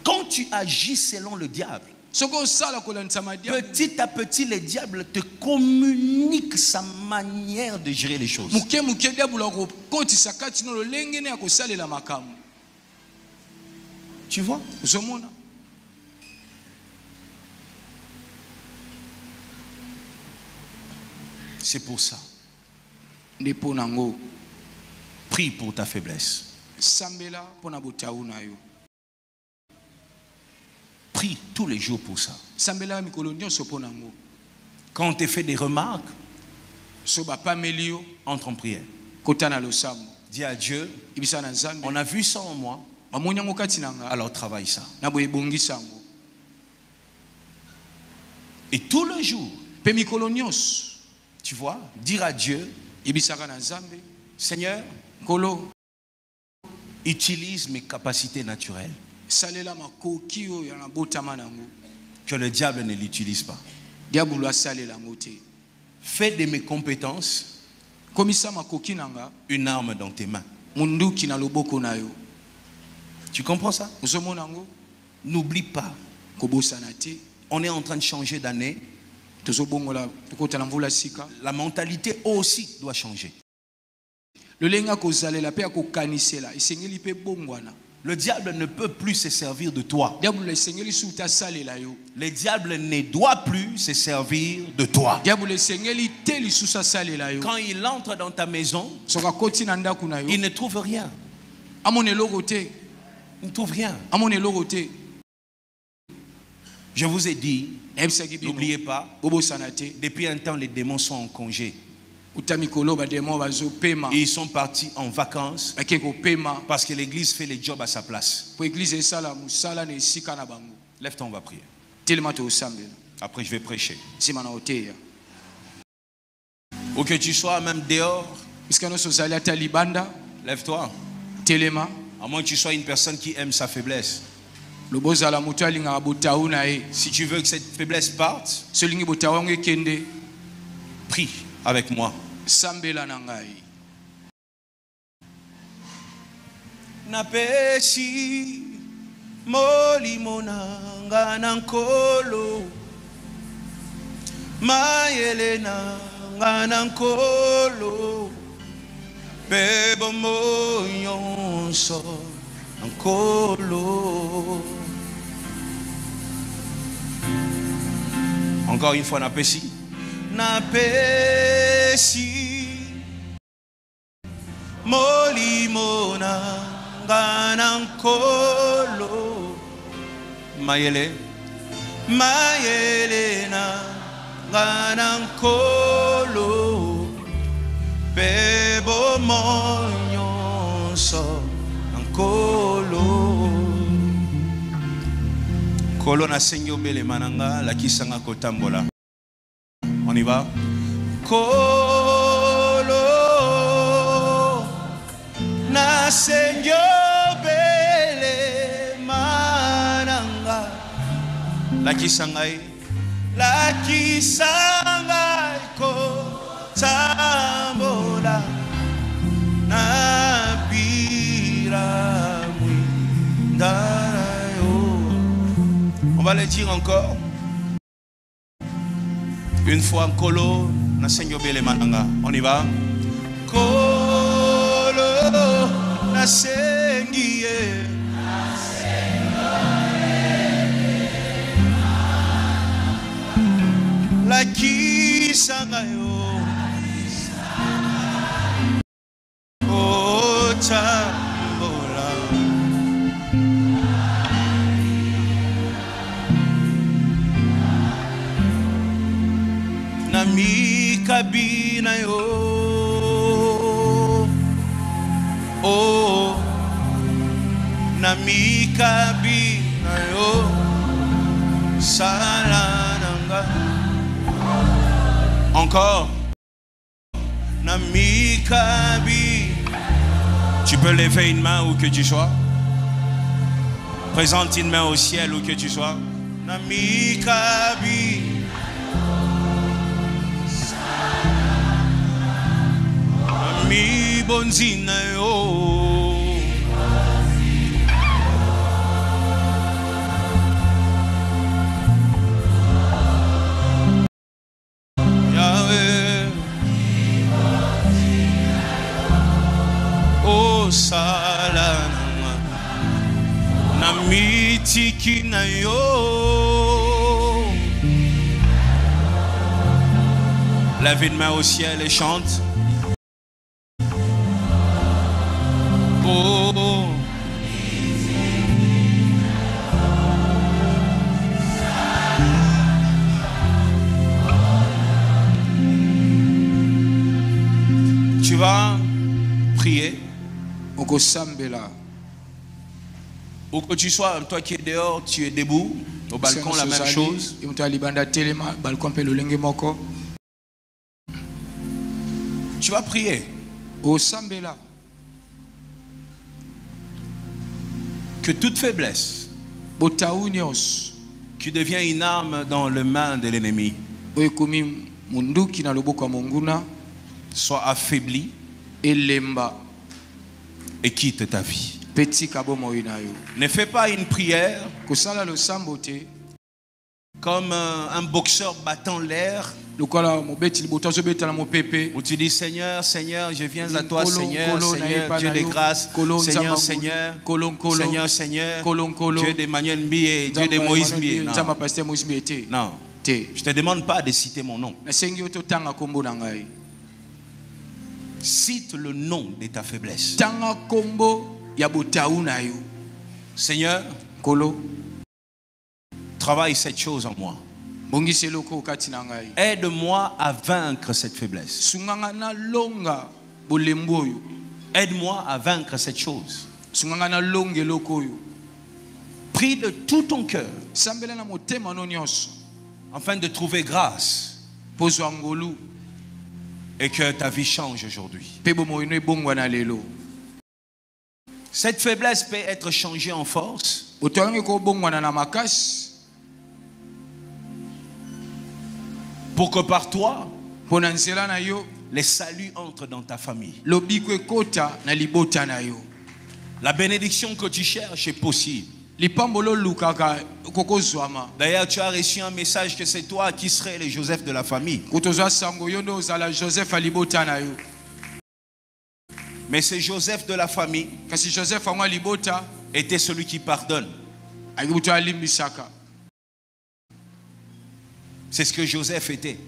Quand tu agis selon le diable, petit à petit, le diable te communique sa manière de gérer les choses. Tu vois? C'est pour ça. Prie pour ta faiblesse. Prie tous les jours pour ça. Quand on te fait des remarques, entre en prière. Dis à Dieu, on a vu ça en moi, alors travaille ça. Et tout le jour, tu vois, dire à Dieu, Seigneur, utilise mes capacités naturelles. Que le diable ne l'utilise pas. Fais de mes compétences une arme dans tes mains. Tu comprends ça? N'oublie pas. On est en train de changer d'année. La mentalité aussi doit changer. Le diable ne peut plus se servir de toi. Le diable ne doit plus se servir de toi. Quand il entre dans ta maison, il ne trouve rien. Il ne trouve rien. Je vous ai dit, n'oubliez pas, depuis un temps, les démons sont en congé. Ils sont partis en vacances parce que l'église fait le job à sa place. Lève-toi, on va prier. Après, je vais prêcher. Où que tu sois, même dehors, lève-toi. À moins que tu sois une personne qui aime sa faiblesse. Si tu veux que cette faiblesse parte, prie avec moi. Napesi molimo nanga nankolo mayele nanga nankolo bebo moyonso nankolo. Encore une fois, napesi. Napesi molimo nanga nankolo mayele nanga nankolo bebo monyonso nankolo kolo na senyo bele mananga la kisanga kotambola. On y va. Kolo na senyo bele mananga la kisangai ko tambola na bira mwindarayo. On va le dire encore. Une fois, Kolo, na senyo bele mananga. On y va. Kolo, na sengie. La kisanga yo. Oh, tambola. Na mi kabina yo, oh, na mi kabina yo, salananga. Encore, na mi kabina. Tu peux lever une main où que tu sois. Présente une main au ciel où que tu sois. Na mi kabina. Mi bonzina yo Namitiki na yo. Lève une main au ciel et chante. Oh. Tu vas prier. Ou que tu sois, toi qui es dehors, tu es debout. Au balcon, la même chose. Tu vas prier. Que toute faiblesse qui devient une arme dans les mains de l'ennemi soit affaiblie et quitte ta vie. Ne fais pas une prière comme un boxeur battant l'air. Où tu dis Seigneur, Seigneur, je viens à toi, Seigneur, Seigneur, Dieu de grâce, Seigneur, Seigneur, Seigneur, Seigneur, Dieu d'Emmanuel Mbié, Dieu de Moïse Mbié. Non, je ne te demande pas de citer mon nom. Cite le nom de ta faiblesse. Seigneur, travaille cette chose en moi. Aide-moi à vaincre cette faiblesse. Aide-moi à vaincre cette chose. Prie de tout ton cœur afin de trouver grâce et que ta vie change aujourd'hui. Cette faiblesse peut être changée en force pour que par toi, les saluts entrent dans ta famille. La bénédiction que tu cherches est possible. D'ailleurs, tu as reçu un message que c'est toi qui serais le Joseph de la famille. Mais ce Joseph de la famille était celui qui pardonne. C'est ce que Joseph était.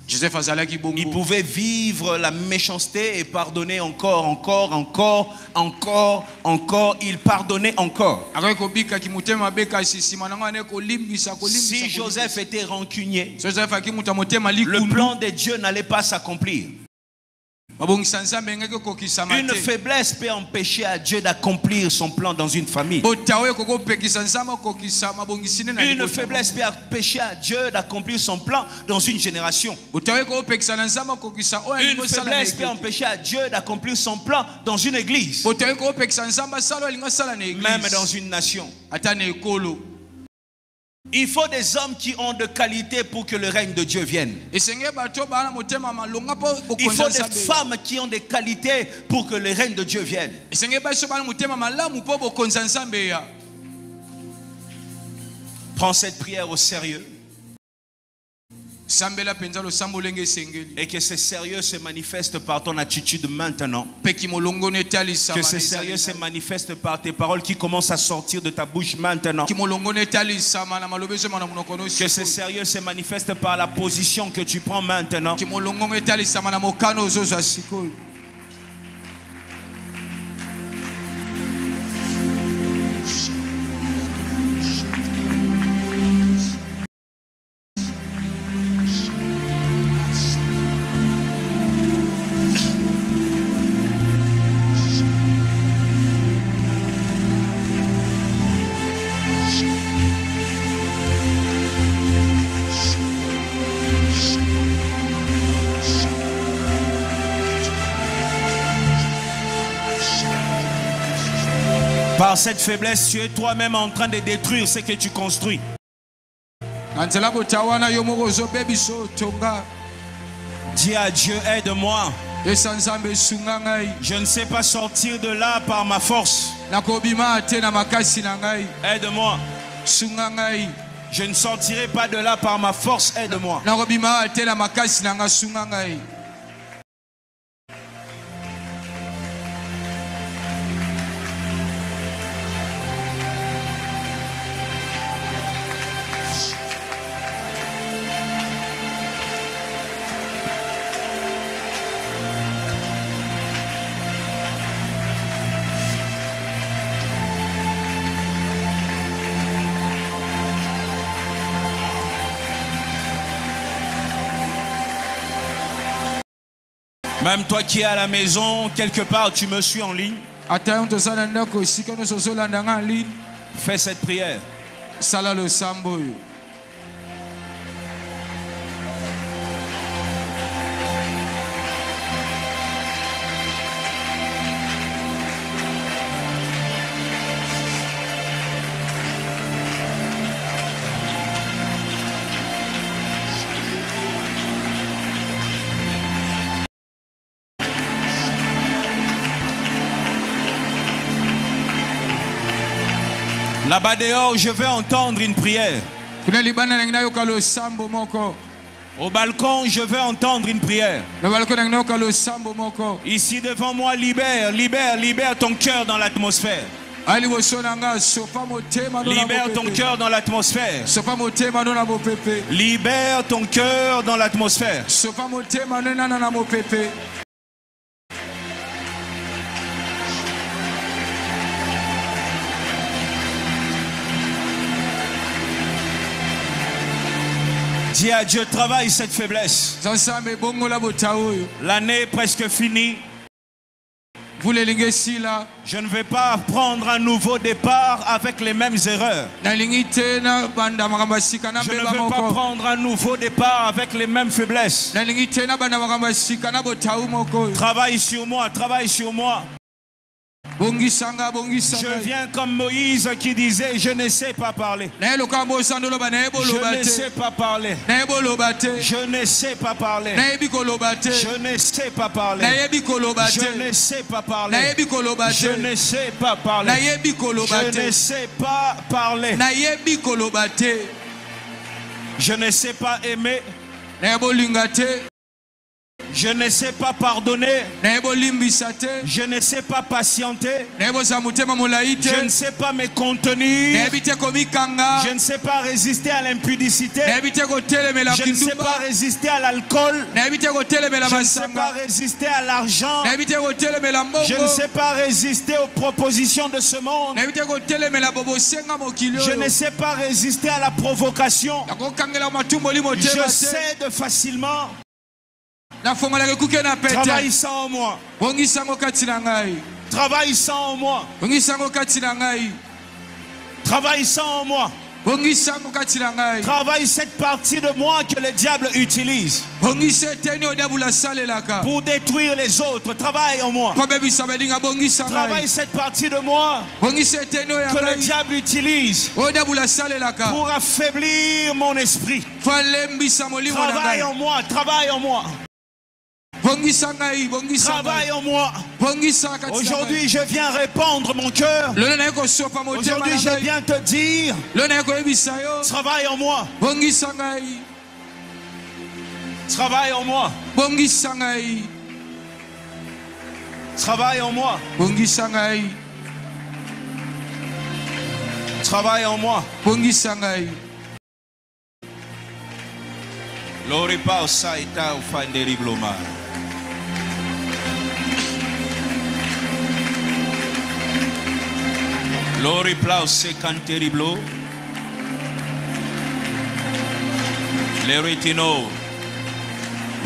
Il pouvait vivre la méchanceté et pardonner encore. Il pardonnait encore. Si Joseph était rancunier, le plan de Dieu n'allait pas s'accomplir. Une faiblesse peut empêcher à Dieu d'accomplir son plan dans une famille. Une faiblesse peut empêcher à Dieu d'accomplir son plan dans une génération. Une faiblesse peut empêcher à Dieu d'accomplir son plan dans une église. Même dans une nation. Il faut des hommes qui ont de qualité pour que le règne de Dieu vienne. Il faut des femmes qui ont des qualités pour que le règne de Dieu vienne. Prends cette prière au sérieux. Et que ce sérieux se manifeste par ton attitude maintenant. Que ce sérieux se manifeste par tes paroles qui commencent à sortir de ta bouche maintenant. Que ce sérieux se manifeste par la position que tu prends maintenant. Par cette faiblesse, tu es toi-même en train de détruire ce que tu construis. Dis à Dieu, aide-moi. Je ne sais pas sortir de là par ma force. Aide-moi. Je ne sortirai pas de là par ma force. Aide-moi. Même toi qui es à la maison, quelque part tu me suis en ligne. Fais cette prière. Là-bas dehors, je vais entendre une prière. Au balcon, je vais entendre une prière. Ici devant moi, libère, libère, libère ton cœur dans l'atmosphère. Libère ton cœur dans l'atmosphère. Libère ton cœur dans l'atmosphère. Dis à Dieu, travaille cette faiblesse. L'année est presque finie. Je ne vais pas prendre un nouveau départ avec les mêmes erreurs. Je ne veux pas prendre un nouveau départ avec les mêmes faiblesses. Travaille sur moi, travaille sur moi. Je viens comme Moïse qui disait, je ne sais pas parler. Je ne sais pas parler. Je ne sais pas parler. Je ne sais pas parler. Je ne sais pas parler. Je ne sais pas parler. Je ne sais pas parler. Je ne sais pas aimer. Je ne sais pas pardonner. Je ne sais pas patienter. Je ne sais pas me contenir. Je ne sais pas résister à l'impudicité. Je ne sais pas résister à l'alcool. Je ne sais pas résister à l'argent. Je ne sais pas résister aux propositions de ce monde. Je ne sais pas résister à la provocation. Je cède facilement. Travaille ça en moi. Travaille ça en moi. Travaille ça en moi. Travaille cette partie de moi que le diable utilise pour détruire les autres. Travaille en moi. Travaille cette partie de moi que le diable utilise pour affaiblir mon esprit. Travaille en moi. Travaille en moi. Travaille en moi. Aujourd'hui, je viens répandre mon cœur. Aujourd'hui, je viens te dire, travaille en moi. Travaille en moi. Travaille en moi. Travaille en moi. Loripa osaita ufanderi bloma. Loripla osekanteri blo. L'eritino.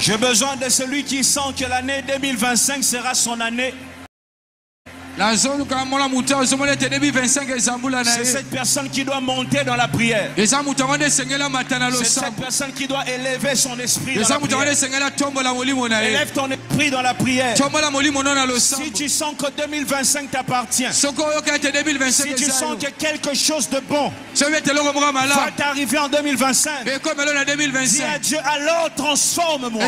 J'ai besoin de celui qui sent que l'année 2025 sera son année. C'est cette personne qui doit monter dans la prière. C'est cette personne qui doit élever son esprit dans la prière. Élève ton esprit dans la prière. Si tu sens que 2025 t'appartient, si tu sens que quelque chose de bon va t'arriver en 2025, dis à Dieu, alors transforme-moi.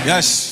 Yes.